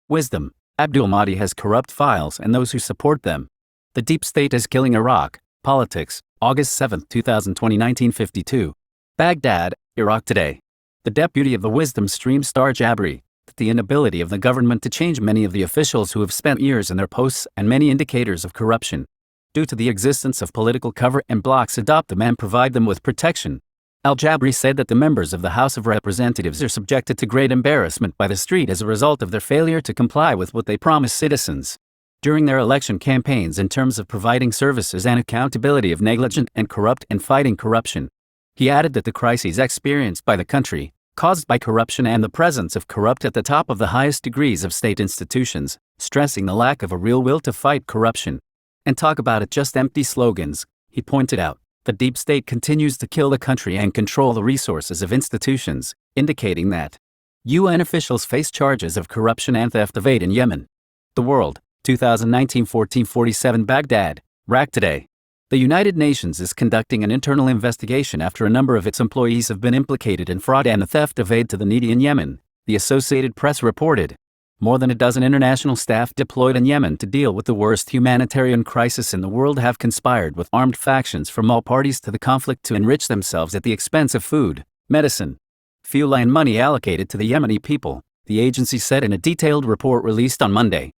Wisdom. Abdul Mahdi has corrupt files and those who support them. The deep state is killing Iraq. Politics. August 7, 2020, 1952. Baghdad, Iraq Today. The deputy of the Wisdom stream Star Jabri, that the inability of the government to change many of the officials who have spent years in their posts and many indicators of corruption. Due to the existence of political cover and blocks adopt them and provide them with protection. Al-Jabri said that the members of the House of Representatives are subjected to great embarrassment by the street as a result of their failure to comply with what they promise citizens during their election campaigns in terms of providing services and accountability of negligent and corrupt and fighting corruption. He added that the crises experienced by the country, caused by corruption and the presence of corrupt at the top of the highest degrees of state institutions, stressing the lack of a real will to fight corruption and talk about it just empty slogans. He pointed out, the deep state continues to kill the country and control the resources of institutions, indicating that UN officials face charges of corruption and theft of aid in Yemen. The World, 2019, 1447. Baghdad, Iraq Today. The United Nations is conducting an internal investigation after a number of its employees have been implicated in fraud and the theft of aid to the needy in Yemen, the Associated Press reported. More than a dozen international staff deployed in Yemen to deal with the worst humanitarian crisis in the world have conspired with armed factions from all parties to the conflict to enrich themselves at the expense of food, medicine, fuel and money allocated to the Yemeni people, the agency said in a detailed report released on Monday.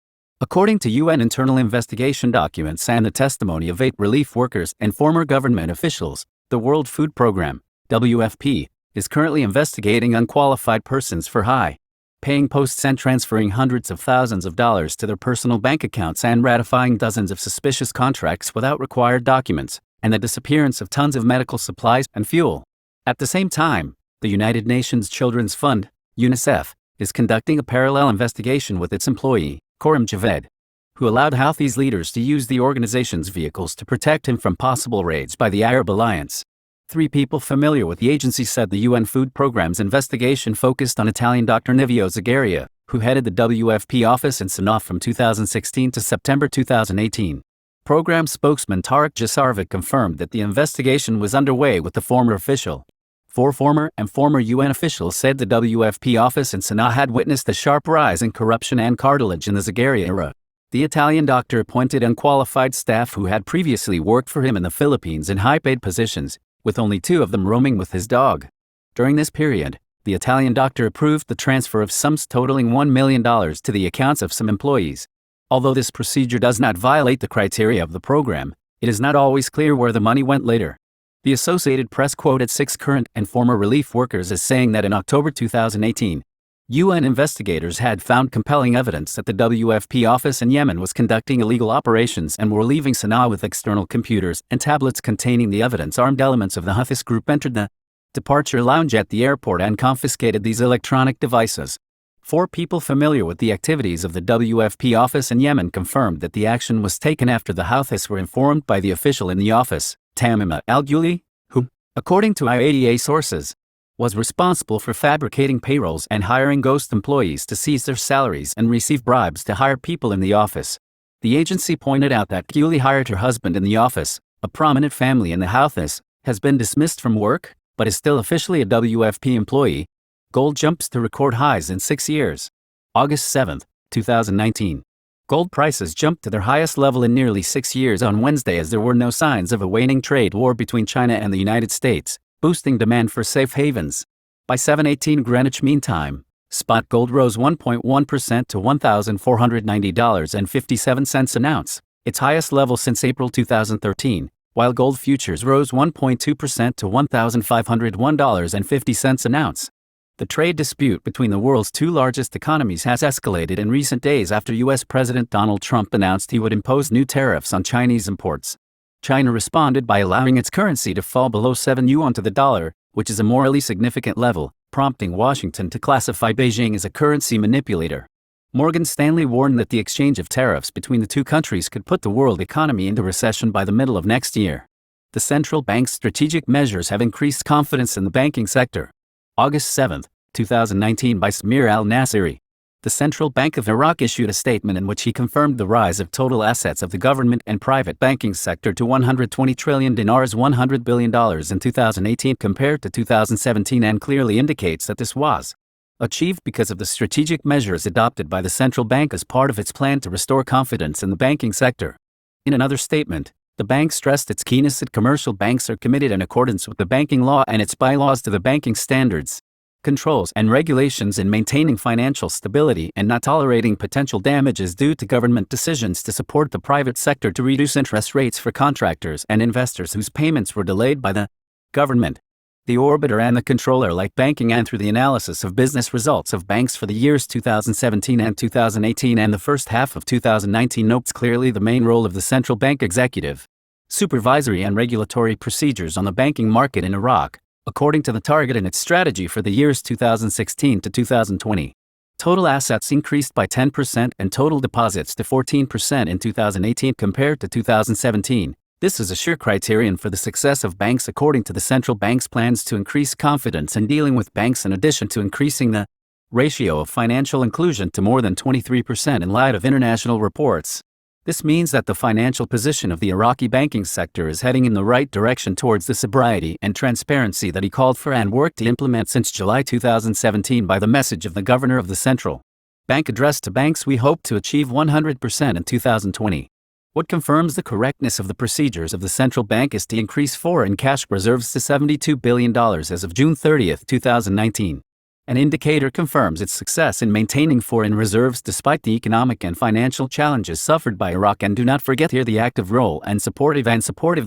According to UN internal investigation documents and the testimony of 8 relief workers and former government officials, the World Food Programme, WFP, is currently investigating unqualified persons for high-paying posts and transferring hundreds of thousands of dollars to their personal bank accounts and ratifying dozens of suspicious contracts without required documents, and the disappearance of tons of medical supplies and fuel. At the same time, the United Nations Children's Fund, UNICEF, is conducting a parallel investigation with its employee, Khorram Javed, who allowed Houthis leaders to use the organization's vehicles to protect him from possible raids by the Arab Alliance. 3 people familiar with the agency said the UN Food Programme's investigation focused on Italian Dr. Nivio Zagaria, who headed the WFP office in Sana'a from 2016 to September 2018. Program spokesman Tarek Jasarvik confirmed that the investigation was underway with the former official. 4 former UN officials said the WFP office in Sana'a had witnessed a sharp rise in corruption and cartilage in the Zagaria era. The Italian doctor appointed unqualified staff who had previously worked for him in the Philippines in high-paid positions, with only 2 of them roaming with his dog. During this period, the Italian doctor approved the transfer of sums totaling $1 million to the accounts of some employees. Although this procedure does not violate the criteria of the program, it is not always clear where the money went later. The Associated Press quoted 6 current and former relief workers as saying that in October 2018, UN investigators had found compelling evidence that the WFP office in Yemen was conducting illegal operations and were leaving Sana'a with external computers and tablets containing the evidence. Armed elements of the Houthis group entered the departure lounge at the airport and confiscated these electronic devices. 4 people familiar with the activities of the WFP office in Yemen confirmed that the action was taken after the Houthis were informed by the official in the office, Tamima Al-Ghuli, who, according to IAEA sources, was responsible for fabricating payrolls and hiring ghost employees to seize their salaries and receive bribes to hire people in the office. The agency pointed out that Ghuli hired her husband in the office, a prominent family in the Houthis, has been dismissed from work, but is still officially a WFP employee. Gold jumps to record highs in 6 years. August 7, 2019. Gold prices jumped to their highest level in nearly 6 years on Wednesday as there were no signs of a waning trade war between China and the United States, boosting demand for safe havens. By 7:18 Greenwich Mean Time, spot gold rose 1.1% to $1,490.57 an ounce, its highest level since April 2013, while gold futures rose 1.2% to $1,501.50 an ounce. The trade dispute between the world's 2 largest economies has escalated in recent days after U.S. President Donald Trump announced he would impose new tariffs on Chinese imports. China responded by allowing its currency to fall below 7 yuan to the dollar, which is a morally significant level, prompting Washington to classify Beijing as a currency manipulator. Morgan Stanley warned that the exchange of tariffs between the 2 countries could put the world economy into recession by the middle of next year. The central bank's strategic measures have increased confidence in the banking sector. August 7, 2019 by Samir al-Nasiri. The Central Bank of Iraq issued a statement in which he confirmed the rise of total assets of the government and private banking sector to 120 trillion dinars $100 billion in 2018 compared to 2017 and clearly indicates that this was achieved because of the strategic measures adopted by the central bank as part of its plan to restore confidence in the banking sector. In another statement, the bank stressed its keenness that commercial banks are committed in accordance with the banking law and its bylaws to the banking standards, controls, and regulations in maintaining financial stability and not tolerating potential damages due to government decisions to support the private sector to reduce interest rates for contractors and investors whose payments were delayed by the government. The Orbiter and the Controller Like Banking and through the analysis of business results of banks for the years 2017 and 2018 and the first half of 2019 notes clearly the main role of the central bank executive, supervisory and regulatory procedures on the banking market in Iraq, according to the target in its strategy for the years 2016 to 2020. Total assets increased by 10% and total deposits to 14% in 2018 compared to 2017. This is a sure criterion for the success of banks according to the central bank's plans to increase confidence in dealing with banks in addition to increasing the ratio of financial inclusion to more than 23% in light of international reports. This means that the financial position of the Iraqi banking sector is heading in the right direction towards the sobriety and transparency that he called for and worked to implement since July 2017 by the message of the governor of the central bank addressed to banks. We hope to achieve 100% in 2020. What confirms the correctness of the procedures of the central bank is to increase foreign cash reserves to $72 billion as of June 30, 2019. An indicator confirms its success in maintaining foreign reserves despite the economic and financial challenges suffered by Iraq. And do not forget here the active role and supportive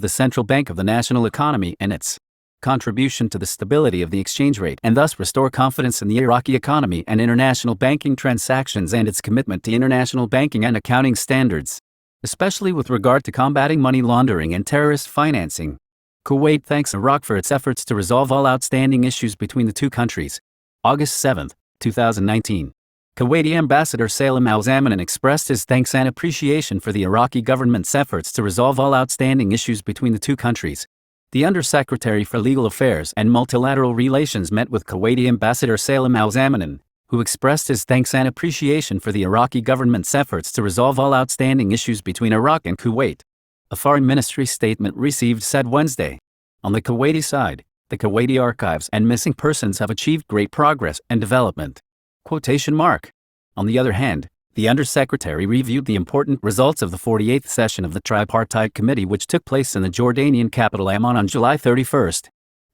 the central bank of the national economy and its contribution to the stability of the exchange rate and thus restore confidence in the Iraqi economy and international banking transactions and its commitment to international banking and accounting standards, especially with regard to combating money laundering and terrorist financing. Kuwait thanks Iraq for its efforts to resolve all outstanding issues between the two countries. August 7, 2019. Kuwaiti Ambassador Salim Al-Zamanin expressed his thanks and appreciation for the Iraqi government's efforts to resolve all outstanding issues between the two countries. The Undersecretary for Legal Affairs and Multilateral Relations met with Kuwaiti Ambassador Salim Al-Zamanin, who expressed his thanks and appreciation for the Iraqi government's efforts to resolve all outstanding issues between Iraq and Kuwait. A Foreign Ministry statement received said Wednesday. On the Kuwaiti side, the Kuwaiti archives and missing persons have achieved great progress and development. Quotation mark. On the other hand, the Undersecretary reviewed the important results of the 48th session of the Tripartite Committee which took place in the Jordanian capital Amman on July 31.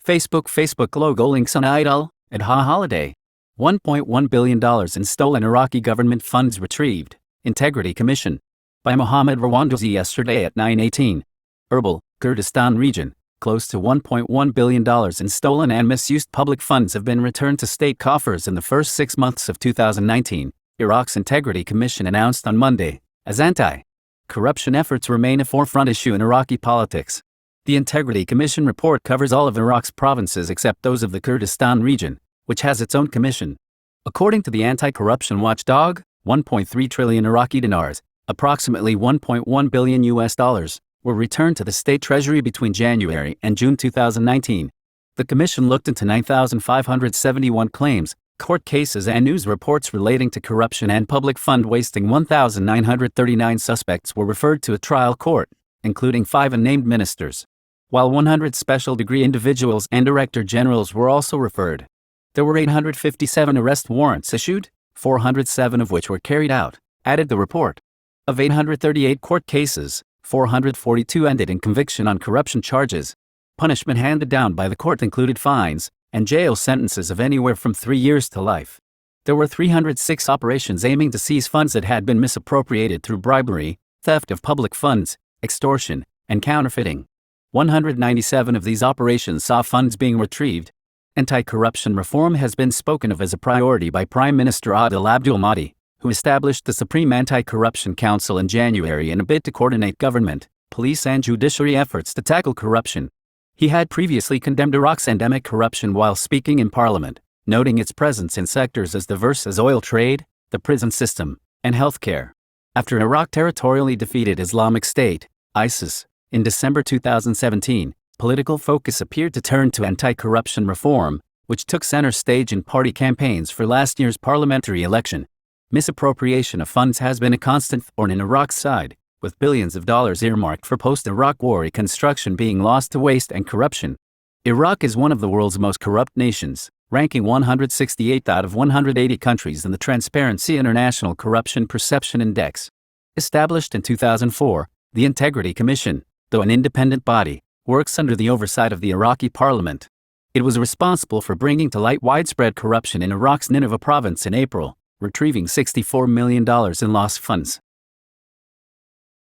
Facebook logo links on Eid al-Adha holiday. $1.1 billion in stolen Iraqi government funds retrieved. Integrity Commission. By Mohammed Rawandouzi yesterday at 9:18. Erbil, Kurdistan region. Close to $1.1 billion in stolen and misused public funds have been returned to state coffers in the first 6 months of 2019, Iraq's Integrity Commission announced on Monday, as anti-corruption efforts remain a forefront issue in Iraqi politics. The Integrity Commission report covers all of Iraq's provinces except those of the Kurdistan region, which has its own commission. According to the anti-corruption watchdog, 1.3 trillion Iraqi dinars, approximately $1.1 billion, were returned to the state treasury between January and June 2019. The commission looked into 9,571 claims, court cases and news reports relating to corruption and public fund wasting. 1,939 suspects were referred to a trial court, including 5 unnamed ministers, while 100 special degree individuals and director generals were also referred. There were 857 arrest warrants issued, 407 of which were carried out, added the report. Of 838 court cases, 442 ended in conviction on corruption charges. Punishment handed down by the court included fines and jail sentences of anywhere from 3 years to life. There were 306 operations aiming to seize funds that had been misappropriated through bribery, theft of public funds, extortion, and counterfeiting. 197 of these operations saw funds being retrieved. Anti-corruption reform has been spoken of as a priority by Prime Minister Adil Abdul Mahdi, who established the Supreme Anti-Corruption Council in January in a bid to coordinate government, police and judiciary efforts to tackle corruption. He had previously condemned Iraq's endemic corruption while speaking in Parliament, noting its presence in sectors as diverse as oil trade, the prison system, and healthcare. After Iraq territorially defeated Islamic State, ISIS, in December 2017, political focus appeared to turn to anti-corruption reform, which took center stage in party campaigns for last year's parliamentary election. Misappropriation of funds has been a constant thorn in Iraq's side, with billions of dollars earmarked for post-Iraq war reconstruction being lost to waste and corruption. Iraq is one of the world's most corrupt nations, ranking 168th out of 180 countries in the Transparency International Corruption Perception Index. Established in 2004, the Integrity Commission, though an independent body, works under the oversight of the Iraqi parliament. It was responsible for bringing to light widespread corruption in Iraq's Nineveh province in April, retrieving $64 million in lost funds.